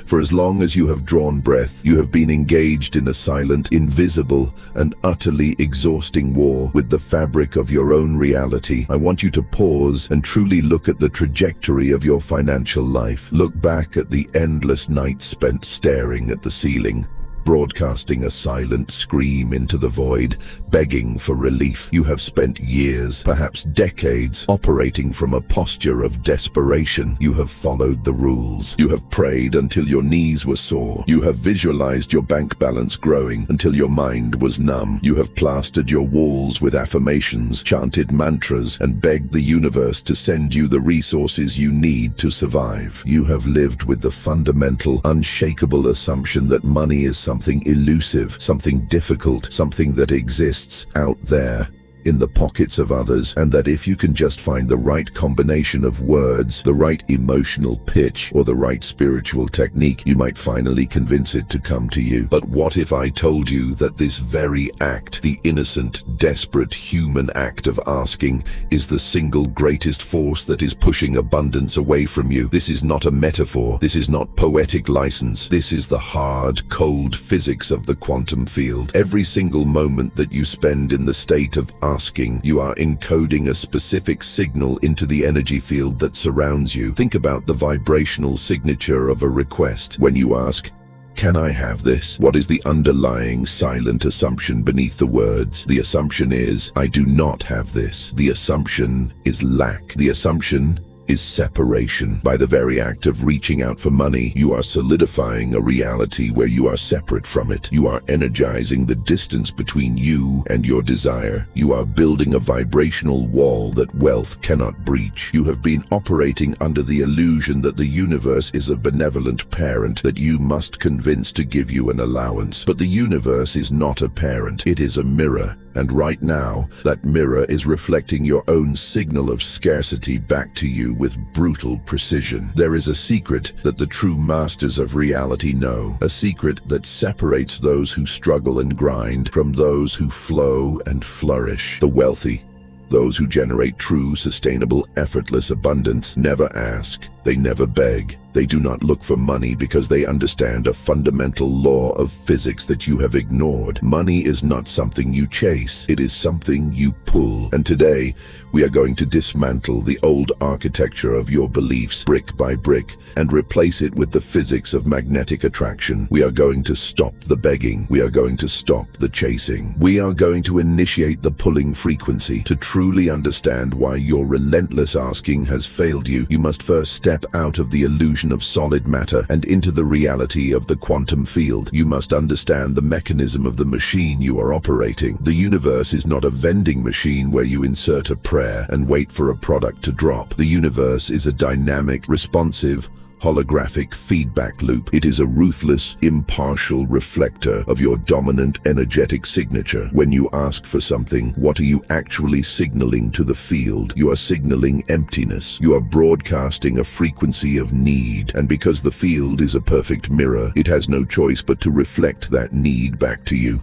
For as long as you have drawn breath, you have been engaged in a silent, invisible, and utterly exhausting war with the fabric of your own reality. I want you to pause and truly look at the trajectory of your financial life. Look back at the endless nights spent staring at the ceiling, broadcasting a silent scream into the void, begging for relief. You have spent years, perhaps decades, operating from a posture of desperation. You have followed the rules. You have prayed until your knees were sore. You have visualized your bank balance growing until your mind was numb. You have plastered your walls with affirmations, chanted mantras, and begged the universe to send you the resources you need to survive. You have lived with the fundamental, unshakable assumption that money is something elusive, something difficult, something that exists out there in the pockets of others, and that if you can just find the right combination of words, the right emotional pitch, or the right spiritual technique, you might finally convince it to come to you. But what if I told you that this very act, the innocent, desperate human act of asking, is the single greatest force that is pushing abundance away from you? This is not a metaphor. This is not poetic license. This is the hard, cold physics of the quantum field. Every single moment that you spend in the state of asking, you are encoding a specific signal into the energy field that surrounds you. Think about the vibrational signature of a request. When you ask, "Can I have this?" what is the underlying silent assumption beneath the words? The assumption is, I do not have this. The assumption is lack. The assumption is separation. By the very act of reaching out for money, you are solidifying a reality where you are separate from it. You are energizing the distance between you and your desire. You are building a vibrational wall that wealth cannot breach. You have been operating under the illusion that the universe is a benevolent parent that you must convince to give you an allowance. But the universe is not a parent. It is a mirror. And right now, that mirror is reflecting your own signal of scarcity back to you with brutal precision. There is a secret that the true masters of reality know, a secret that separates those who struggle and grind from those who flow and flourish. The wealthy, those who generate true, sustainable, effortless abundance, never ask. They never beg. They do not look for money because they understand a fundamental law of physics that you have ignored. Money is not something you chase. It is something you pull. And today, we are going to dismantle the old architecture of your beliefs brick by brick and replace it with the physics of magnetic attraction. We are going to stop the begging. We are going to stop the chasing. We are going to initiate the pulling frequency. To truly understand why your relentless asking has failed you, you must first step out of the illusion of solid matter and into the reality of the quantum field. You must understand the mechanism of the machine you are operating. The universe is not a vending machine where you insert a prayer and wait for a product to drop. The universe is a dynamic, responsive, holographic feedback loop. It is a ruthless, impartial reflector of your dominant energetic signature. When you ask for something, what are you actually signaling to the field? You are signaling emptiness. You are broadcasting a frequency of need. And because the field is a perfect mirror, it has no choice but to reflect that need back to you.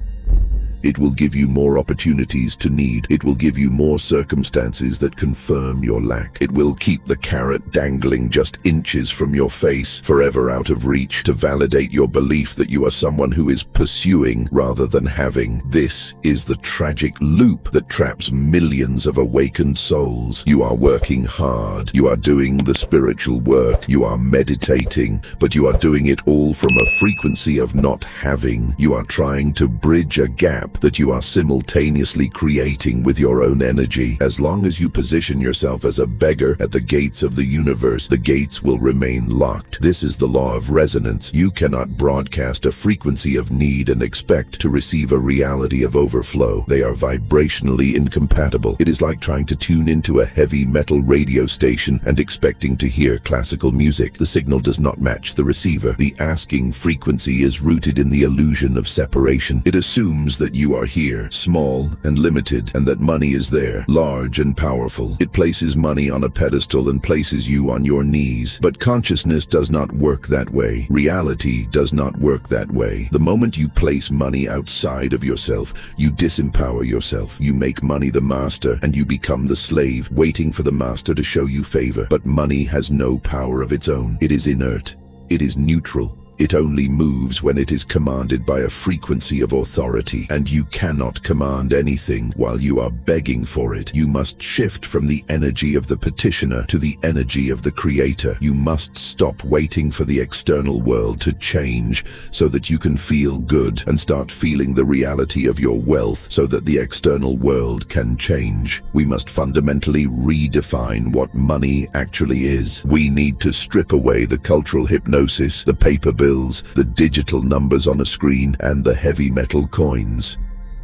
It will give you more opportunities to need. It will give you more circumstances that confirm your lack. It will keep the carrot dangling just inches from your face, forever out of reach, to validate your belief that you are someone who is pursuing rather than having. This is the tragic loop that traps millions of awakened souls. You are working hard. You are doing the spiritual work. You are meditating, but you are doing it all from a frequency of not having. You are trying to bridge a gap that you are simultaneously creating with your own energy. As long as you position yourself as a beggar at the gates of the universe, the gates will remain locked. This is the law of resonance. You cannot broadcast a frequency of need and expect to receive a reality of overflow. They are vibrationally incompatible. It is like trying to tune into a heavy metal radio station and expecting to hear classical music. The signal does not match the receiver. The asking frequency is rooted in the illusion of separation. It assumes that you are here, small and limited, and that money is there, large and powerful. It places money on a pedestal and places you on your knees. But consciousness does not work that way. Reality does not work that way. The moment you place money outside of yourself, you disempower yourself. You make money the master, and you become the slave, waiting for the master to show you favor. But money has no power of its own. It is inert. It is neutral. It only moves when it is commanded by a frequency of authority, and you cannot command anything while you are begging for it. You must shift from the energy of the petitioner to the energy of the creator. You must stop waiting for the external world to change so that you can feel good, and start feeling the reality of your wealth so that the external world can change. We must fundamentally redefine what money actually is. We need to strip away the cultural hypnosis, the paper bills, the digital numbers on a screen, and the heavy metal coins.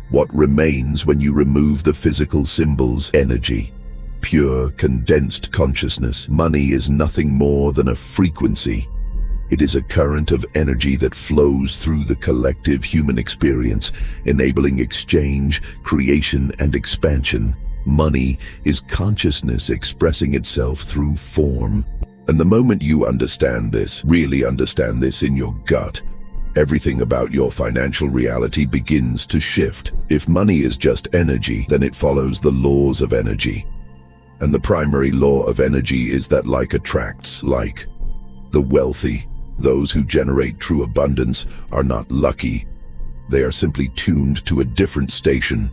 What remains when you remove the physical symbols? Energy. Pure, condensed consciousness. Money is nothing more than a frequency. It is a current of energy that flows through the collective human experience, enabling exchange, creation, and expansion. Money is consciousness expressing itself through form. And the moment you understand this, really understand this in your gut, everything about your financial reality begins to shift. If money is just energy, then it follows the laws of energy. And the primary law of energy is that like attracts like. The wealthy, those who generate true abundance, are not lucky. They are simply tuned to a different station.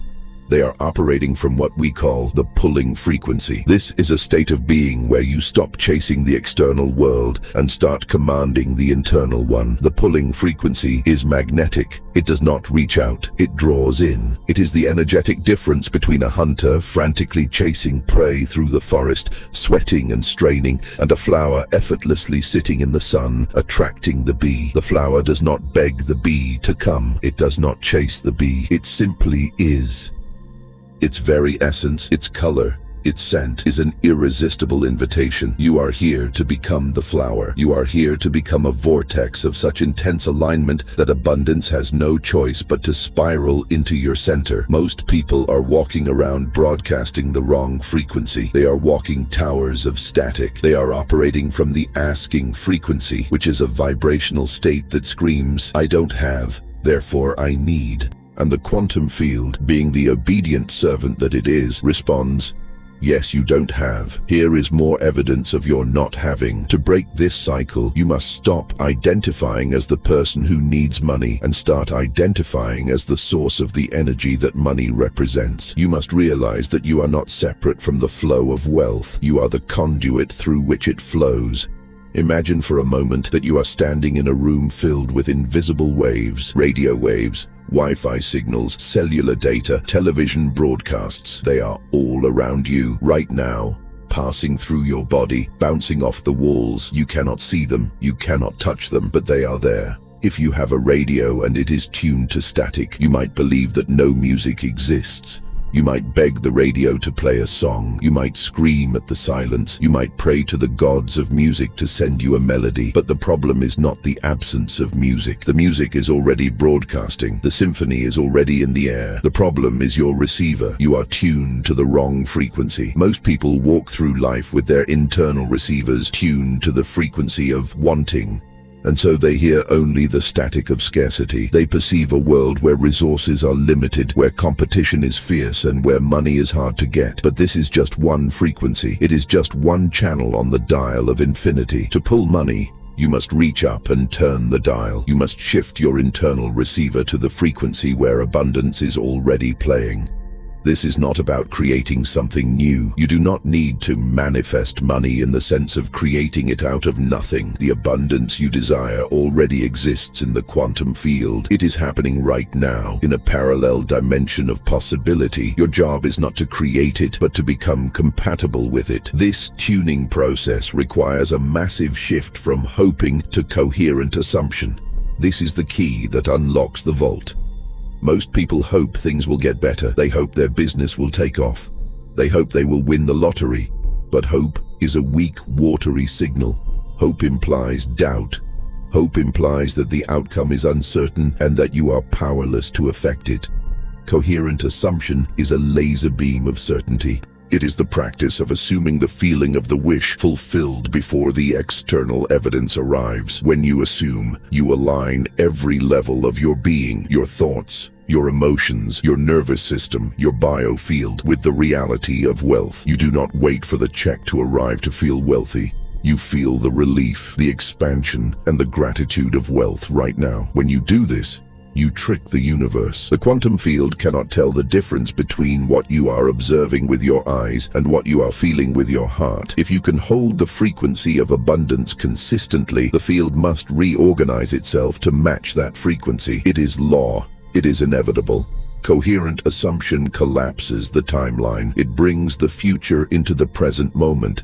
They are operating from what we call the pulling frequency. This is a state of being where you stop chasing the external world and start commanding the internal one. The pulling frequency is magnetic. It does not reach out, it draws in. It is the energetic difference between a hunter frantically chasing prey through the forest, sweating and straining, and a flower effortlessly sitting in the sun, attracting the bee. The flower does not beg the bee to come. It does not chase the bee. It simply is. Its very essence, its color, its scent is an irresistible invitation. You are here to become the flower. You are here to become a vortex of such intense alignment that abundance has no choice but to spiral into your center. Most people are walking around broadcasting the wrong frequency. They are walking towers of static. They are operating from the asking frequency, which is a vibrational state that screams, "I don't have, therefore I need." And the quantum field, being the obedient servant that it is, responds, "Yes, you don't have. Here is more evidence of your not having." To break this cycle, you must stop identifying as the person who needs money and start identifying as the source of the energy that money represents. You must realize that you are not separate from the flow of wealth. You are the conduit through which it flows. Imagine for a moment that you are standing in a room filled with invisible waves, radio waves, Wi-Fi signals, cellular data, television broadcasts. They are all around you right now, passing through your body, bouncing off the walls. You cannot see them, you cannot touch them, but they are there. If you have a radio and it is tuned to static, you might believe that no music exists. You might beg the radio to play a song. You might scream at the silence. You might pray to the gods of music to send you a melody. But the problem is not the absence of music. The music is already broadcasting. The symphony is already in the air. The problem is your receiver. You are tuned to the wrong frequency. Most people walk through life with their internal receivers tuned to the frequency of wanting. And so they hear only the static of scarcity. They perceive a world where resources are limited, where competition is fierce, and where money is hard to get. But this is just one frequency. It is just one channel on the dial of infinity. To pull money, you must reach up and turn the dial. You must shift your internal receiver to the frequency where abundance is already playing. This is not about creating something new. You do not need to manifest money in the sense of creating it out of nothing. The abundance you desire already exists in the quantum field. It is happening right now, in a parallel dimension of possibility. Your job is not to create it, but to become compatible with it. This tuning process requires a massive shift from hoping to coherent assumption. This is the key that unlocks the vault. Most people hope things will get better. They hope their business will take off. They hope they will win the lottery. But hope is a weak, watery signal. Hope implies doubt. Hope implies that the outcome is uncertain and that you are powerless to affect it. Coherent assumption is a laser beam of certainty. It is the practice of assuming the feeling of the wish fulfilled before the external evidence arrives. When you assume, you align every level of your being, your thoughts, your emotions, your nervous system, your biofield with the reality of wealth. You do not wait for the check to arrive to feel wealthy. You feel the relief, the expansion, and the gratitude of wealth right now. When you do this, you trick the universe. The quantum field cannot tell the difference between what you are observing with your eyes and what you are feeling with your heart. If you can hold the frequency of abundance consistently, the field must reorganize itself to match that frequency. It is law. It is inevitable. Coherent assumption collapses the timeline. It brings the future into the present moment.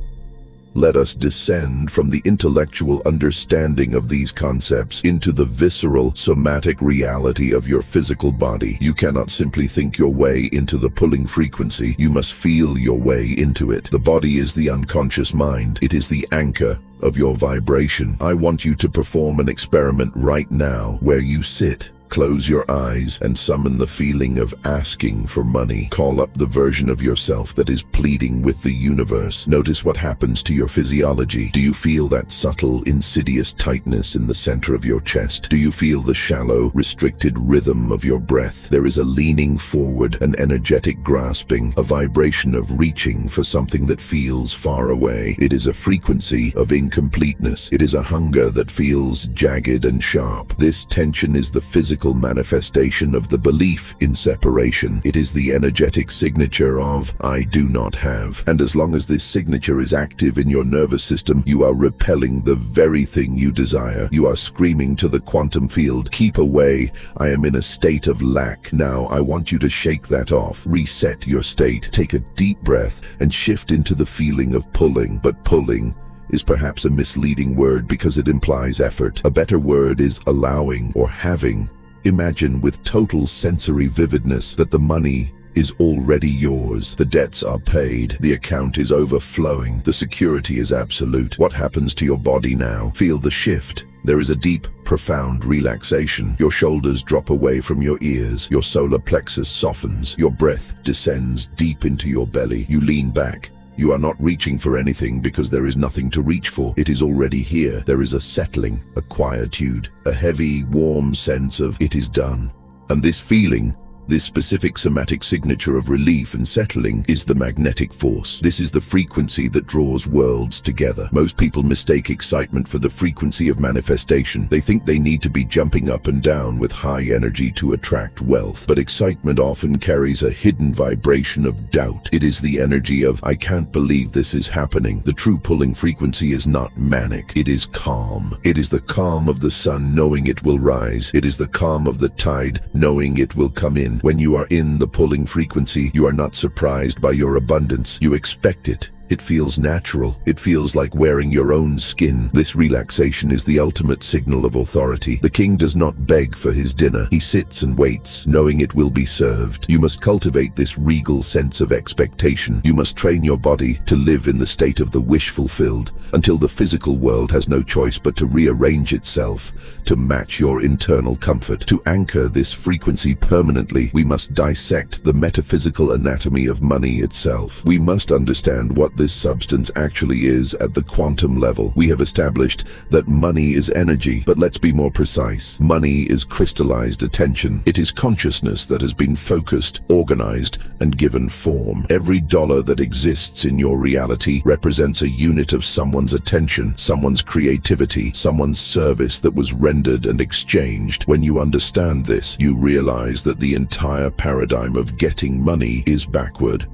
Let us descend from the intellectual understanding of these concepts into the visceral, somatic reality of your physical body. You cannot simply think your way into the pulling frequency. You must feel your way into it. The body is the unconscious mind. It is the anchor of your vibration. I want you to perform an experiment right now where you sit. Close your eyes and summon the feeling of asking for money. Call up the version of yourself that is pleading with the universe. Notice what happens to your physiology. Do you feel that subtle, insidious tightness in the center of your chest? Do you feel the shallow, restricted rhythm of your breath? There is a leaning forward, an energetic grasping, a vibration of reaching for something that feels far away. It is a frequency of incompleteness. It is a hunger that feels jagged and sharp. This tension is the physical manifestation of the belief in separation. It is the energetic signature of I do not have. And as long as this signature is active in your nervous system, you are repelling the very thing you desire. You are screaming to the quantum field, keep away. I am in a state of lack. Now I want you to shake that off. Reset your state. Take a deep breath and shift into the feeling of pulling. But pulling is perhaps a misleading word because it implies effort. A better word is allowing or having. Imagine with total sensory vividness that the money is already yours. The debts are paid. The account is overflowing. The security is absolute. What happens to your body now? Feel the shift. There is a deep, profound relaxation. Your shoulders drop away from your ears. Your solar plexus softens. Your breath descends deep into your belly. You lean back. You are not reaching for anything because there is nothing to reach for. It is already here. There is a settling, a quietude, a heavy, warm sense of it is done. And this feeling, this specific somatic signature of relief and settling is the magnetic force. This is the frequency that draws worlds together. Most people mistake excitement for the frequency of manifestation. They think they need to be jumping up and down with high energy to attract wealth. But excitement often carries a hidden vibration of doubt. It is the energy of, I can't believe this is happening. The true pulling frequency is not manic. It is calm. It is the calm of the sun knowing it will rise. It is the calm of the tide knowing it will come in. When you are in the pulling frequency, you are not surprised by your abundance. You expect it. It feels natural. It feels like wearing your own skin. This relaxation is the ultimate signal of authority. The king does not beg for his dinner. He sits and waits, knowing it will be served. You must cultivate this regal sense of expectation. You must train your body to live in the state of the wish fulfilled until the physical world has no choice but to rearrange itself to match your internal comfort. To anchor this frequency permanently, we must dissect the metaphysical anatomy of money itself. We must understand what this substance actually is at the quantum level. We have established that money is energy, but let's be more precise. Money is crystallized attention. It is consciousness that has been focused, organized, and given form. Every dollar that exists in your reality represents a unit of someone's attention, someone's creativity, someone's service that was rendered and exchanged. When you understand this, you realize that the entire paradigm of getting money is backward.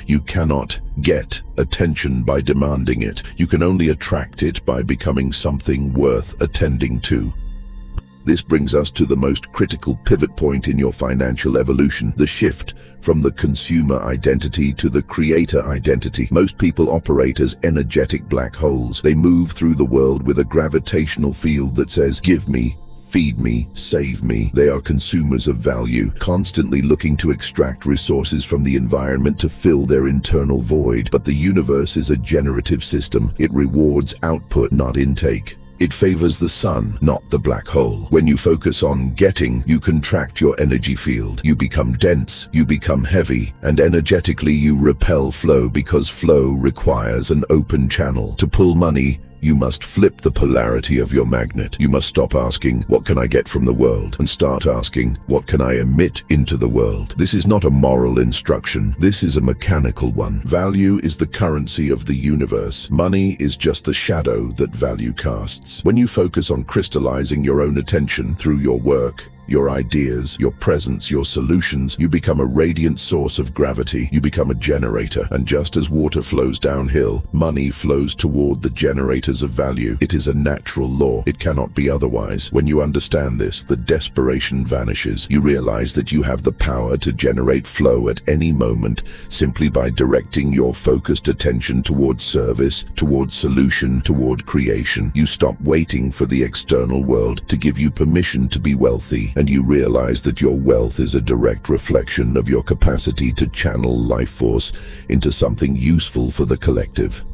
You cannot get attention by demanding it. You can only attract it by becoming something worth attending to. This brings us to the most critical pivot point in your financial evolution, the shift from the consumer identity to the creator identity. Most people operate as energetic black holes. They move through the world with a gravitational field that says, give me, feed me, save me. They are consumers of value, constantly looking to extract resources from the environment to fill their internal void. But the universe is a generative system. It rewards output, not intake. It favors the sun, not the black hole. When you focus on getting, you contract your energy field. You become dense, you become heavy, and energetically you repel flow because flow requires an open channel. To pull money, You must flip the polarity of your magnet. You must stop asking, what can I get from the world? And start asking, what can I emit into the world? This is not a moral instruction. This is a mechanical one. Value is the currency of the universe. Money is just the shadow that value casts. When you focus on crystallizing your own attention through your work, your ideas, your presence, your solutions, you become a radiant source of gravity. You become a generator. And just as water flows downhill, money flows toward the generators of value. It is a natural law. It cannot be otherwise. When you understand this, the desperation vanishes. You realize that you have the power to generate flow at any moment simply by directing your focused attention toward service, toward solution, toward creation. You stop waiting for the external world to give you permission to be wealthy. And you realize that your wealth is a direct reflection of your capacity to channel life force into something useful for the collective.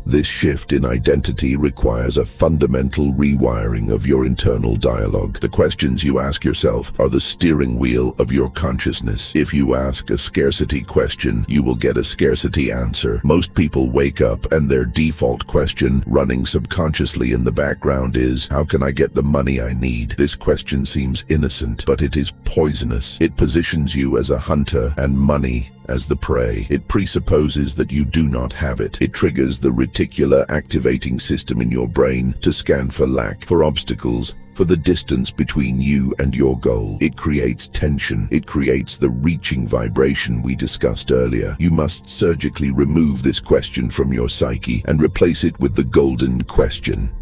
This shift in identity requires a fundamental rewiring of your internal dialogue. The questions you ask yourself are the steering wheel of your consciousness. If you ask a scarcity question, you will get a scarcity answer. Most people wake up and their default question, running subconsciously in the background, is, how can I get the money I need? This question seems innocent, but it is poisonous. It positions you as a hunter and money as the prey. It presupposes that you do not have it. It triggers the reticular activating system in your brain to scan for lack, for obstacles, for the distance between you and your goal. It creates tension. It creates the reaching vibration we discussed earlier. You must surgically remove this question from your psyche and replace it with the golden question.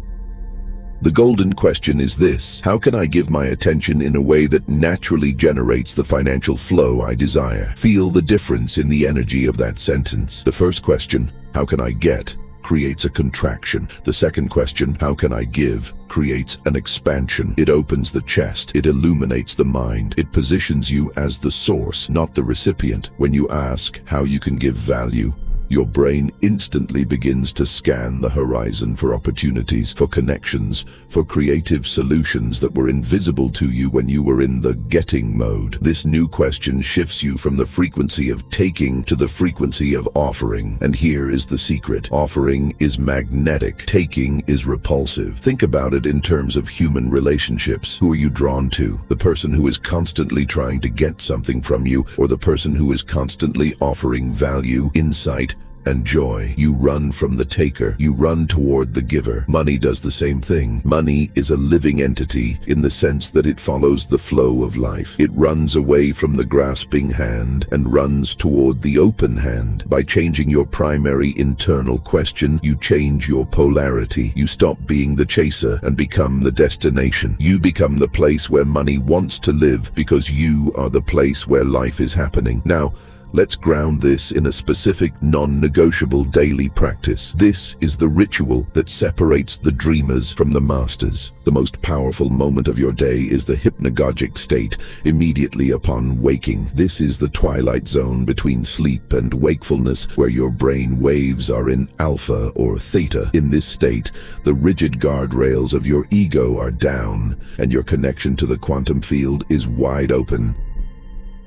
The golden question is this: how can I give my attention in a way that naturally generates the financial flow I desire? Feel the difference in the energy of that sentence. The first question, how can I get, creates a contraction. The second question, how can I give, creates an expansion. It opens the chest. It illuminates the mind. It positions you as the source, not the recipient. When you ask how you can give value, your brain instantly begins to scan the horizon for opportunities, for connections, for creative solutions that were invisible to you when you were in the getting mode. This new question shifts you from the frequency of taking to the frequency of offering. And here is the secret. Offering is magnetic. Taking is repulsive. Think about it in terms of human relationships. Who are you drawn to? The person who is constantly trying to get something from you, or the person who is constantly offering value, insight, and joy? You run from the taker. You run toward the giver. Money does the same thing. Money is a living entity in the sense that it follows the flow of life. It runs away from the grasping hand and runs toward the open hand. By changing your primary internal question, you change your polarity. You stop being the chaser and become the destination. You become the place where money wants to live because you are the place where life is happening. Now, let's ground this in a specific, non-negotiable daily practice. This is the ritual that separates the dreamers from the masters. The most powerful moment of your day is the hypnagogic state immediately upon waking. This is the twilight zone between sleep and wakefulness, where your brain waves are in alpha or theta. In this state, the rigid guardrails of your ego are down, and your connection to the quantum field is wide open.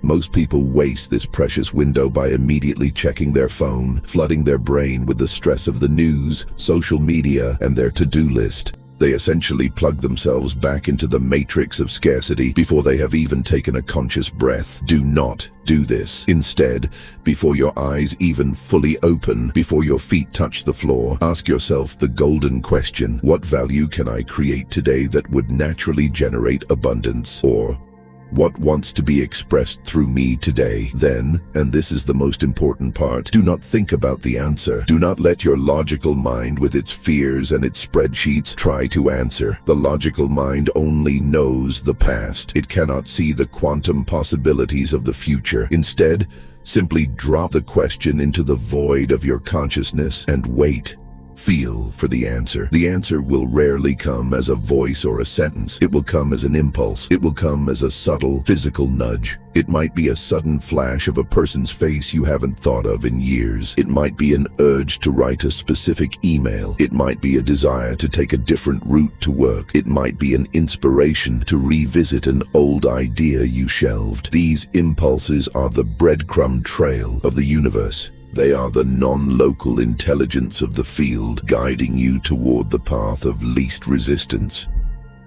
Most people waste this precious window by immediately checking their phone, flooding their brain with the stress of the news, social media, and their to-do list. They essentially plug themselves back into the matrix of scarcity before they have even taken a conscious breath. Do not do this. Instead, before your eyes even fully open, before your feet touch the floor, ask yourself the golden question: what value can I create today that would naturally generate abundance? Or, what wants to be expressed through me today? Then, and this is the most important part, do not think about the answer. Do not let your logical mind with its fears and its spreadsheets try to answer. The logical mind only knows the past. It cannot see the quantum possibilities of the future. Instead, simply drop the question into the void of your consciousness and wait. Feel for the answer. The answer will rarely come as a voice or a sentence. It will come as an impulse. It will come as a subtle, physical nudge. It might be a sudden flash of a person's face you haven't thought of in years. It might be an urge to write a specific email. It might be a desire to take a different route to work. It might be an inspiration to revisit an old idea you shelved. These impulses are the breadcrumb trail of the universe. They are the non-local intelligence of the field, guiding you toward the path of least resistance.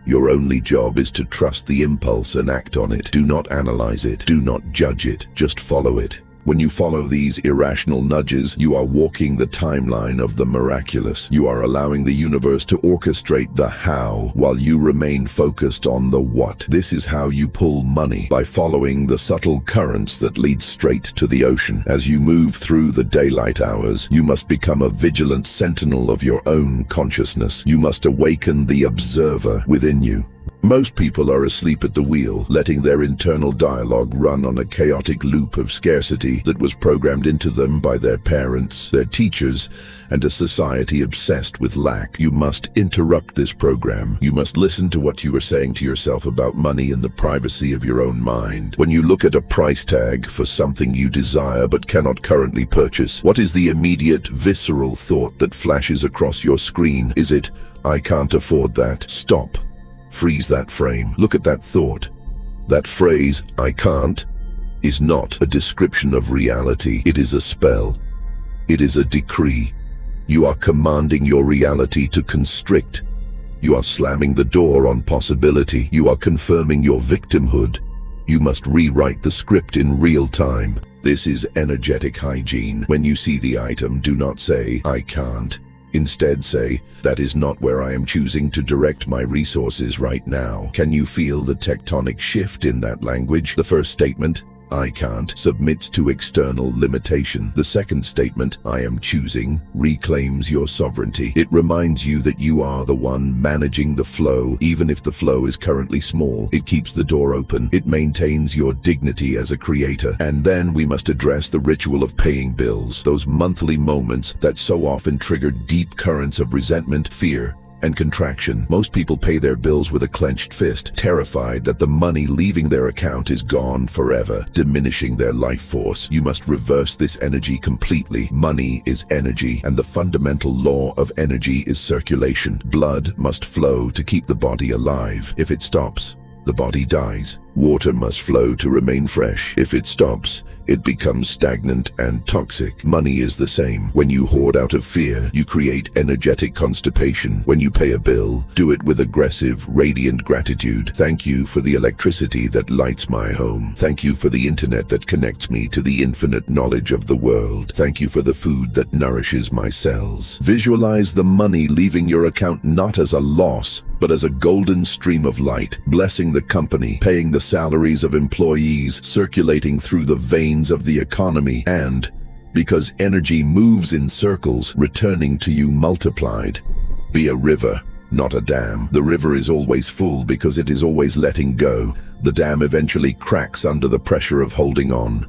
Your only job is to trust the impulse and act on it. Do not analyze it. Do not judge it. Just follow it. When you follow these irrational nudges, you are walking the timeline of the miraculous. You are allowing the universe to orchestrate the how while you remain focused on the what. This is how you pull money, by following the subtle currents that lead straight to the ocean. As you move through the daylight hours, you must become a vigilant sentinel of your own consciousness. You must awaken the observer within you. Most people are asleep at the wheel, letting their internal dialogue run on a chaotic loop of scarcity that was programmed into them by their parents, their teachers, and a society obsessed with lack. You must interrupt this program. You must listen to what you are saying to yourself about money in the privacy of your own mind. When you look at a price tag for something you desire but cannot currently purchase, what is the immediate, visceral thought that flashes across your screen? Is it, "I can't afford that"? Stop. Freeze that frame. Look at that thought. That phrase, "I can't," is not a description of reality. It is a spell. It is a decree. You are commanding your reality to constrict. You are slamming the door on possibility. You are confirming your victimhood. You must rewrite the script in real time. This is energetic hygiene. When you see the item, do not say, "I can't." Instead say, "That is not where I am choosing to direct my resources right now." Can you feel the tectonic shift in that language? The first statement, "I can't," submits to external limitation. The second statement, "I am choosing," reclaims your sovereignty. It reminds you that you are the one managing the flow, even if the flow is currently small. It keeps the door open. It maintains your dignity as a creator. And then we must address the ritual of paying bills, those monthly moments that so often trigger deep currents of resentment, fear, and contraction. Most people pay their bills with a clenched fist, terrified that the money leaving their account is gone forever, diminishing their life force. You must reverse this energy completely. Money is energy, and the fundamental law of energy is circulation. Blood must flow to keep the body alive. If it stops, the body dies. Water must flow to remain fresh. If it stops, it becomes stagnant and toxic. Money is the same. When you hoard out of fear, you create energetic constipation. When you pay a bill, do it with aggressive, radiant gratitude. Thank you for the electricity that lights my home. Thank you for the internet that connects me to the infinite knowledge of the world. Thank you for the food that nourishes my cells. Visualize the money leaving your account not as a loss, but as a golden stream of light, blessing the company, paying the salaries of employees, circulating through the veins of the economy, and, because energy moves in circles, returning to you multiplied. Be a river, not a dam. The river is always full because it is always letting go. The dam eventually cracks under the pressure of holding on.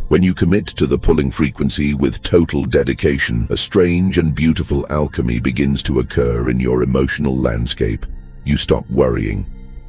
When you commit to the pulling frequency with total dedication, a strange and beautiful alchemy begins to occur in your emotional landscape. You stop worrying.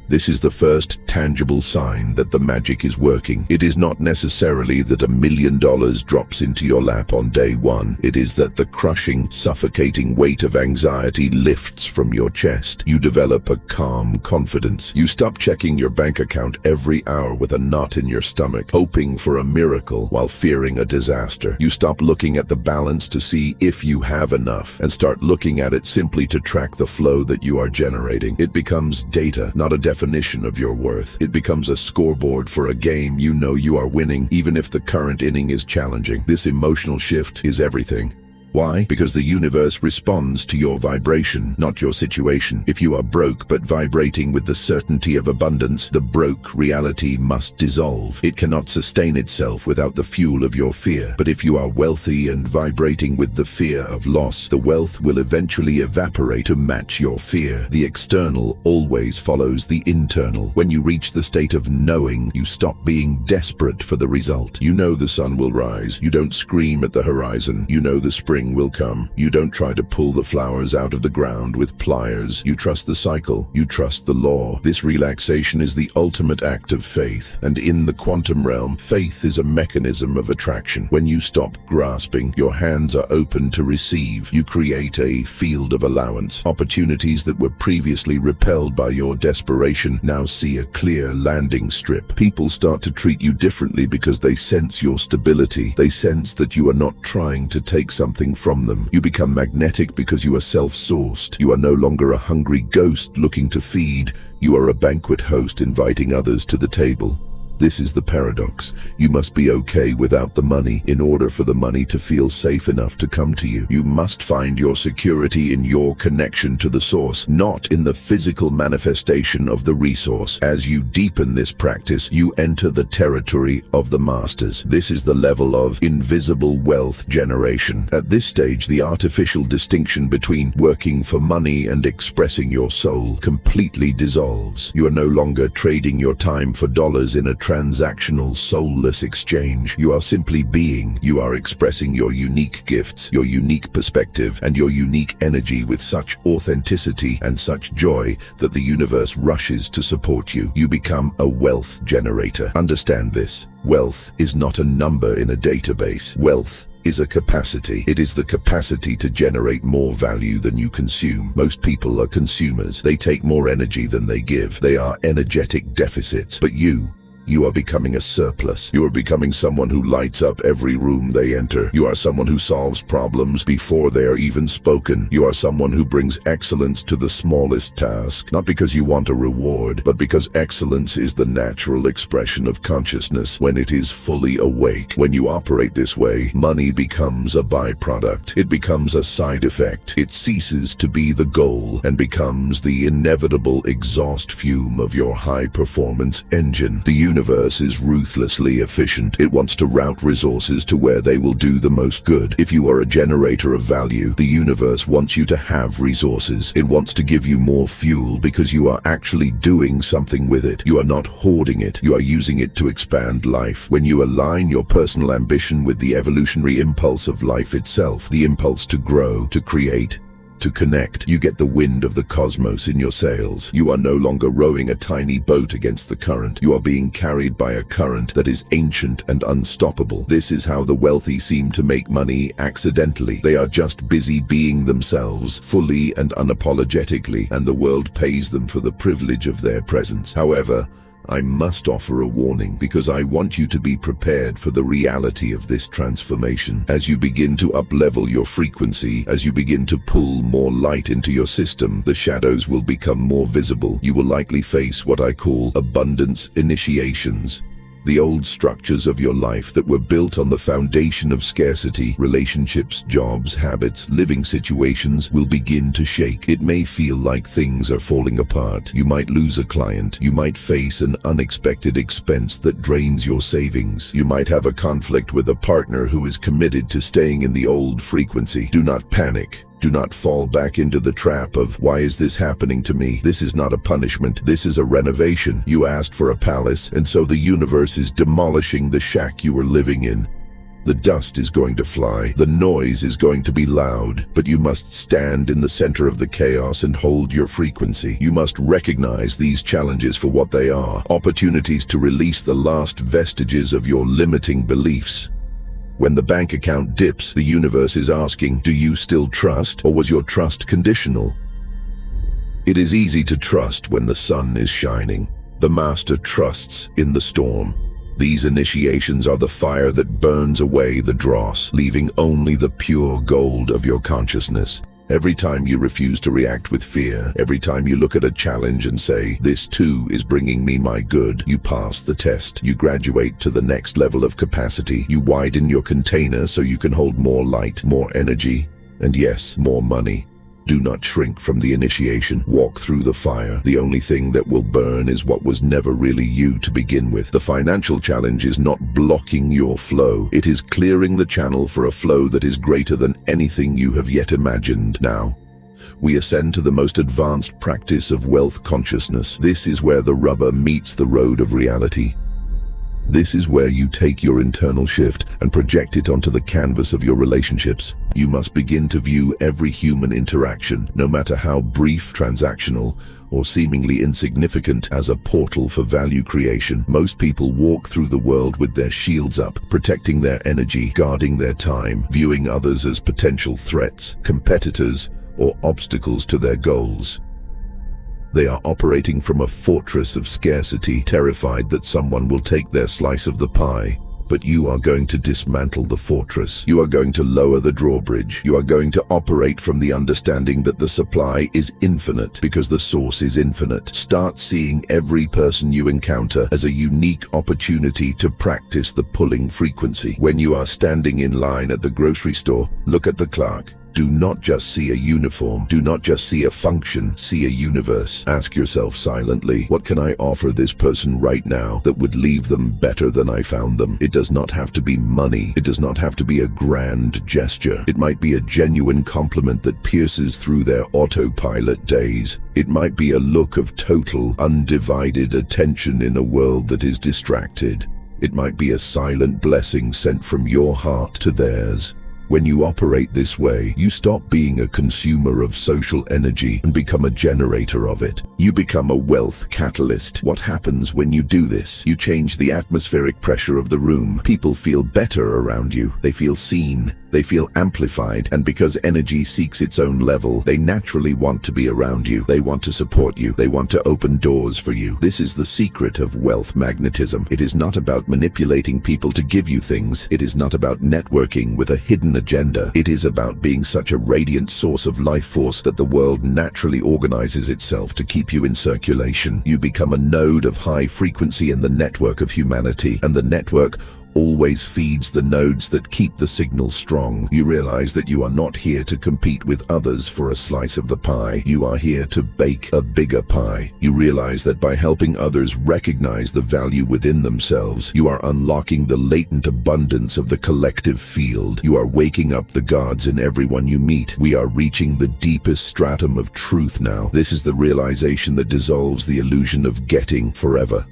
This is the first tangible sign that the magic is working. It is not necessarily that $1 million drops into your lap on day one. It is that the crushing, suffocating weight of anxiety lifts from your chest. You develop a calm confidence. You stop checking your bank account every hour with a knot in your stomach, hoping for a miracle while fearing a disaster. You stop looking at the balance to see if you have enough and start looking at it simply to track the flow that you are generating. It becomes data, not a definition of your worth. It becomes a scoreboard for a game you know you are winning, even if the current inning is challenging. This emotional shift is everything. Why? Because the universe responds to your vibration, not your situation. If you are broke but vibrating with the certainty of abundance, the broke reality must dissolve. It cannot sustain itself without the fuel of your fear. But if you are wealthy and vibrating with the fear of loss, the wealth will eventually evaporate to match your fear. The external always follows the internal. When you reach the state of knowing, you stop being desperate for the result. You know the sun will rise. You don't scream at the horizon. You know the spring spring will come. You don't try to pull the flowers out of the ground with pliers. You trust the cycle. You trust the law. This relaxation is the ultimate act of faith. And in the quantum realm, faith is a mechanism of attraction. When you stop grasping, your hands are open to receive. You create a field of allowance. Opportunities that were previously repelled by your desperation now see a clear landing strip. People start to treat you differently because they sense your stability. They sense that you are not trying to take something from them. You become magnetic because you are self-sourced. You are no longer a hungry ghost looking to feed. You are a banquet host inviting others to the table. This is the paradox. You must be okay without the money in order for the money to feel safe enough to come to you. You must find your security in your connection to the source, not in the physical manifestation of the resource. As you deepen this practice, you enter the territory of the masters. This is the level of invisible wealth generation. At this stage, the artificial distinction between working for money and expressing your soul completely dissolves. You are no longer trading your time for dollars in a transactional, soulless exchange. You are simply being. You are expressing your unique gifts, your unique perspective, and your unique energy with such authenticity and such joy that the universe rushes to support you. You become a wealth generator. Understand this. Wealth is not a number in a database. Wealth is a capacity. It is the capacity to generate more value than you consume. Most people are consumers. They take more energy than they give. They are energetic deficits. But you are becoming a surplus. You are becoming someone who lights up every room they enter. You are someone who solves problems before they are even spoken. You are someone who brings excellence to the smallest task, not because you want a reward, but because excellence is the natural expression of consciousness when it is fully awake. When you operate this way, money becomes a byproduct. It becomes a side effect. It ceases to be the goal and becomes the inevitable exhaust fume of your high-performance engine. The universe is ruthlessly efficient. It wants to route resources to where they will do the most good. If you are a generator of value, the universe wants you to have resources. It wants to give you more fuel because you are actually doing something with it. You are not hoarding it. You are using it to expand life. When you align your personal ambition with the evolutionary impulse of life itself, the impulse to grow, to create, to connect, you get the wind of the cosmos in your sails. You are no longer rowing a tiny boat against the current. You are being carried by a current that is ancient and unstoppable. This is how the wealthy seem to make money accidentally. They are just busy being themselves, fully and unapologetically, and the world pays them for the privilege of their presence. However, I must offer a warning because I want you to be prepared for the reality of this transformation. As you begin to up-level your frequency, as you begin to pull more light into your system, the shadows will become more visible. You will likely face what I call abundance initiations. The old structures of your life that were built on the foundation of scarcity, relationships, jobs, habits, living situations will begin to shake. It may feel like things are falling apart. You might lose a client. You might face an unexpected expense that drains your savings. You might have a conflict with a partner who is committed to staying in the old frequency. Do not panic. Do not fall back into the trap of, why is this happening to me? This is not a punishment. This is a renovation. You asked for a palace, and so the universe is demolishing the shack you were living in. The dust is going to fly. The noise is going to be loud, but you must stand in the center of the chaos and hold your frequency. You must recognize these challenges for what they are, opportunities to release the last vestiges of your limiting beliefs. When the bank account dips, the universe is asking, do you still trust, or was your trust conditional? It is easy to trust when the sun is shining. The master trusts in the storm. These initiations are the fire that burns away the dross, leaving only the pure gold of your consciousness. Every time you refuse to react with fear, every time you look at a challenge and say, this too is bringing me my good, you pass the test. You graduate to the next level of capacity. You widen your container so you can hold more light, more energy, and yes, more money. Do not shrink from the initiation. Walk through the fire. The only thing that will burn is what was never really you to begin with. The financial challenge is not blocking your flow. It is clearing the channel for a flow that is greater than anything you have yet imagined. Now, we ascend to the most advanced practice of wealth consciousness. This is where the rubber meets the road of reality. This is where you take your internal shift and project it onto the canvas of your relationships. You must begin to view every human interaction, no matter how brief, transactional, or seemingly insignificant, as a portal for value creation. Most people walk through the world with their shields up, protecting their energy, guarding their time, viewing others as potential threats, competitors, or obstacles to their goals. They are operating from a fortress of scarcity, terrified that someone will take their slice of the pie. But you are going to dismantle the fortress. You are going to lower the drawbridge. You are going to operate from the understanding that the supply is infinite because the source is infinite. Start seeing every person you encounter as a unique opportunity to practice the pulling frequency. When you are standing in line at the grocery store, look at the clerk. Do not just see a uniform. Do not just see a function. See a universe. Ask yourself silently, what can I offer this person right now that would leave them better than I found them? It does not have to be money. It does not have to be a grand gesture. It might be a genuine compliment that pierces through their autopilot days. It might be a look of total, undivided attention in a world that is distracted. It might be a silent blessing sent from your heart to theirs. When you operate this way, you stop being a consumer of social energy and become a generator of it. You become a wealth catalyst. What happens when you do this? You change the atmospheric pressure of the room. People feel better around you. They feel seen. They feel amplified, and because energy seeks its own level, they naturally want to be around you. They want to support you. They want to open doors for you. This is the secret of wealth magnetism. It is not about manipulating people to give you things. It is not about networking with a hidden agenda. It is about being such a radiant source of life force that the world naturally organizes itself to keep you in circulation. You become a node of high frequency in the network of humanity, and the network always feeds the nodes that keep the signal strong. You realize that you are not here to compete with others for a slice of the pie. You are here to bake a bigger pie. You realize that by helping others recognize the value within themselves, you are unlocking the latent abundance of the collective field. You are waking up the gods in everyone you meet. We are reaching the deepest stratum of truth now. This is the realization that dissolves the illusion of getting forever.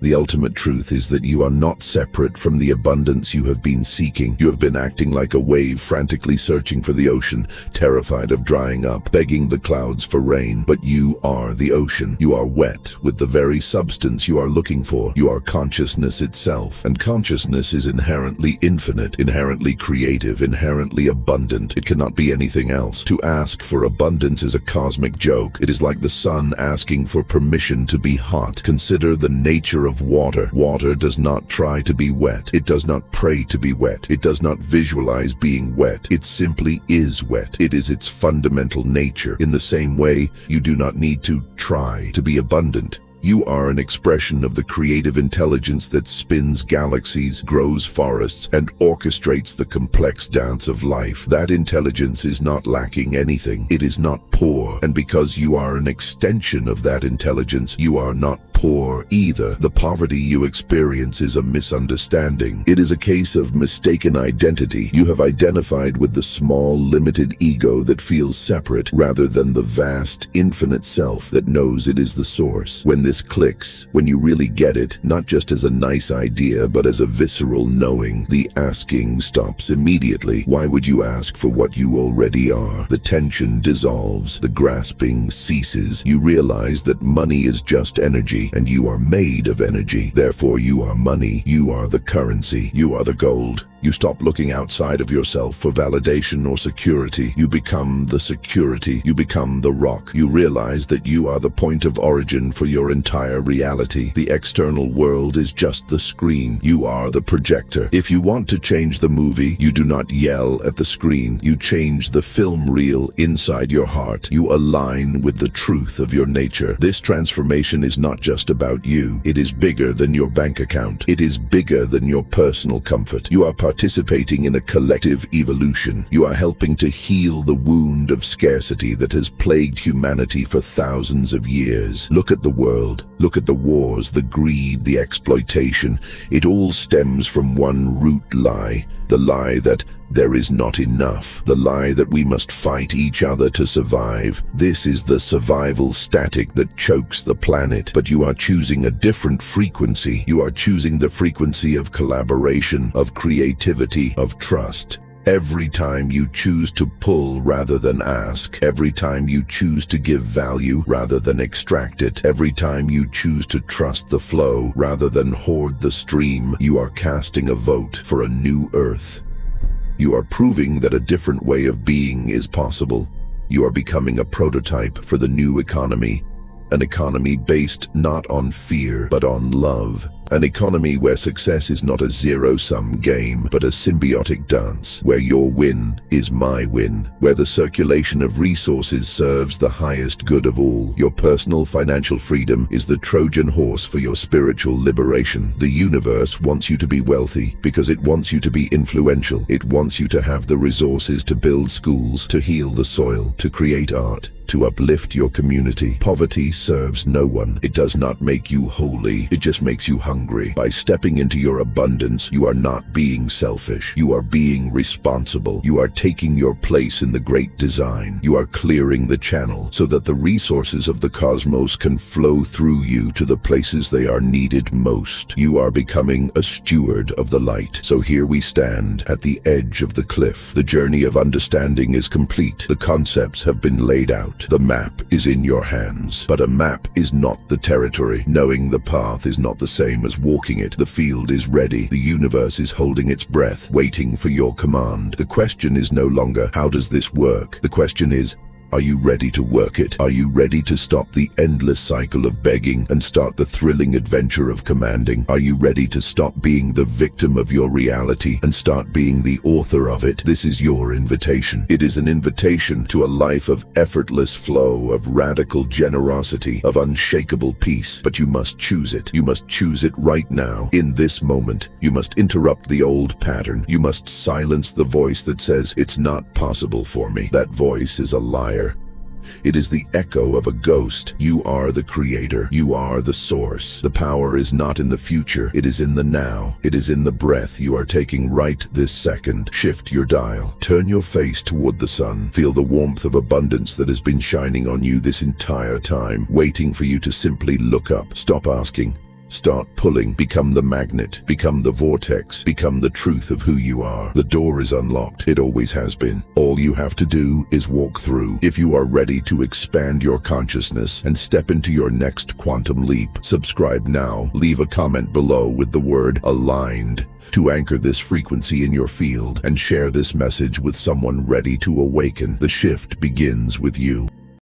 The ultimate truth is that you are not separate from the abundance you have been seeking. You have been acting like a wave, frantically searching for the ocean, terrified of drying up, begging the clouds for rain. But you are the ocean. You are wet with the very substance you are looking for. You are consciousness itself, and consciousness is inherently infinite, inherently creative, inherently abundant. It cannot be anything else. To ask for abundance is a cosmic joke. It is like the sun asking for permission to be hot. Consider the nature of water. Water does not try to be wet. It does not pray to be wet. It does not visualize being wet. It simply is wet. It is its fundamental nature. In the same way, you do not need to try to be abundant. You are an expression of the creative intelligence that spins galaxies, grows forests, and orchestrates the complex dance of life. That intelligence is not lacking anything. It is not poor. And because you are an extension of that intelligence, you are not poor either. The poverty you experience is a misunderstanding. It is a case of mistaken identity. You have identified with the small, limited ego that feels separate, rather than the vast, infinite self that knows it is the source. When this clicks, when you really get it, not just as a nice idea, but as a visceral knowing, the asking stops immediately. Why would you ask for what you already are? The tension dissolves. The grasping ceases. You realize that money is just energy, and you are made of energy. Therefore, you are money. You are the currency. You are the gold. You stop looking outside of yourself for validation or security. You become the security. You become the rock. You realize that you are the point of origin for your entire reality. The external world is just the screen. You are the projector. If you want to change the movie, you do not yell at the screen. You change the film reel inside your heart. You align with the truth of your nature. This transformation is not just about you. It is bigger than your bank account. It is bigger than your personal comfort. You are participating in a collective evolution. You are helping to heal the wound of scarcity that has plagued humanity for thousands of years. Look at the world. Look at the wars, the greed, the exploitation. It all stems from one root lie. The lie that there is not enough. The lie that we must fight each other to survive. This is the survival static that chokes the planet. But you are choosing a different frequency. You are choosing the frequency of collaboration, of creativity, of trust. Every time you choose to pull rather than ask, every time you choose to give value rather than extract it, every time you choose to trust the flow rather than hoard the stream, you are casting a vote for a new earth. You are proving that a different way of being is possible. You are becoming a prototype for the new economy, an economy based not on fear but on love. An economy where success is not a zero-sum game, but a symbiotic dance, where your win is my win, where the circulation of resources serves the highest good of all. Your personal financial freedom is the Trojan horse for your spiritual liberation. The universe wants you to be wealthy because it wants you to be influential. It wants you to have the resources to build schools, to heal the soil, to create art, to uplift your community. Poverty serves no one. It does not make you holy. It just makes you hungry. By stepping into your abundance, you are not being selfish. You are being responsible. You are taking your place in the great design. You are clearing the channel so that the resources of the cosmos can flow through you to the places they are needed most. You are becoming a steward of the light. So here we stand at the edge of the cliff. The journey of understanding is complete. The concepts have been laid out. The map is in your hands. But a map is not the territory. Knowing the path is not the same as walking it. The field is ready. The universe is holding its breath, waiting for your command. The question is no longer, how does this work? The question is, are you ready to work it? Are you ready to stop the endless cycle of begging and start the thrilling adventure of commanding? Are you ready to stop being the victim of your reality and start being the author of it? This is your invitation. It is an invitation to a life of effortless flow, of radical generosity, of unshakable peace. But you must choose it. You must choose it right now, in this moment. You must interrupt the old pattern. You must silence the voice that says, it's not possible for me. That voice is a liar. It is the echo of a ghost. You are the creator. You are the source. The power is not in the future. It is in the now. It is in the breath you are taking right this second. Shift your dial. Turn your face toward the sun. Feel the warmth of abundance that has been shining on you this entire time, waiting for you to simply look up. Stop asking. Start pulling. Become the magnet. Become the vortex. Become the truth of who you are. The door is unlocked. It always has been. All you have to do is walk through. If you are ready to expand your consciousness and step into your next quantum leap, subscribe now. Leave a comment below with the word aligned to anchor this frequency in your field, and share this message with someone ready to awaken. The shift begins with you.